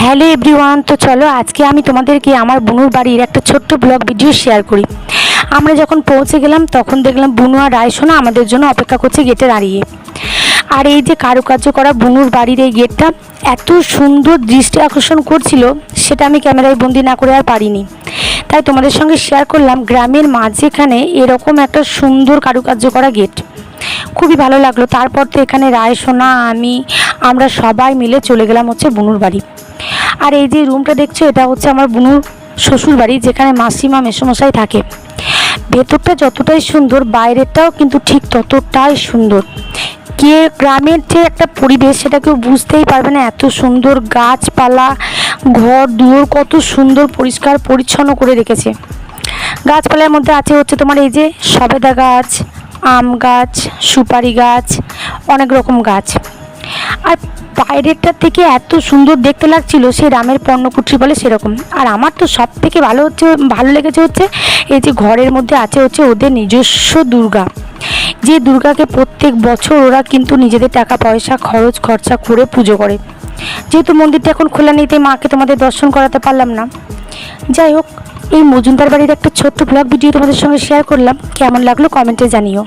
Hello everyone, তো চলো আজকে আমি তোমাদেরকে আমার বুনুর বাড়ির একটা ছোট্ট ব্লগ ভিডিও শেয়ার করি। আমরা যখন পৌঁছে গেলাম তখন দেখলাম বুনু আর রায়সোনা আমাদের জন্য অপেক্ষা করছে গেটে দাঁড়িয়ে। আর এই যে কারুকার্য করা বুনুর বাড়ির এই গেটটা এত সুন্দর দৃষ্টি আকর্ষণ করছিল, সেটা আমি ক্যামেরায় বন্দি না করে আর পারিনি, তাই তোমাদের সঙ্গে শেয়ার করলাম। গ্রামের মাঝখানে এরকম একটা সুন্দর কারুকার্য করা গেট খুবই ভালো লাগলো। তারপর তো এখানে রায়সোনা আমরা সবাই মিলে চলে গেলাম হচ্ছে বুনুর বাড়ি। আর এই যে রুমটা দেখছো, এটা হচ্ছে আমার বুনুর শ্বশুর বাড়ি, যেখানে মাসিমা মেসোমশাই থাকে। ভেতরটা যতটাই সুন্দর, বাইরেরটাও কিন্তু ঠিক ততটাই সুন্দর। কে গ্রামের যে একটা পরিবেশ সেটা কেউ বুঝতেই পারবে না, এত সুন্দর গাছপালা, ঘর দুয়ার কত সুন্দর পরিষ্কার পরিচ্ছন্ন করে রেখেছে। গাছপালার মধ্যে আছে হচ্ছে তোমার এই যে সবেদা গাছ, আম গাছ, সুপারি গাছ, অনেক রকম গাছ। আর বাইরেরটার থেকে এত সুন্দর দেখতে লাগছিল, সে রামের পর্ণকুঠি বলে সেরকম। আর আমার তো সব থেকে ভালো লেগেছে হচ্ছে এই যে ঘরের মধ্যে আছে হচ্ছে ওদের নিজস্ব দুর্গা, যে দুর্গাকে প্রত্যেক বছর ওরা কিন্তু নিজেদের টাকা পয়সা খরচা করে পুজো করে। যেহেতু মন্দিরটা এখন খোলা নেই, তাই মাকে তোমাদের দর্শন করাতে পারলাম না। যাই হোক, এই মজুমদার বাড়ির একটা ছোট্ট ব্লগ ভিডিও তোমাদের সঙ্গে শেয়ার করলাম। কেমন লাগলো কমেন্টে জানিও।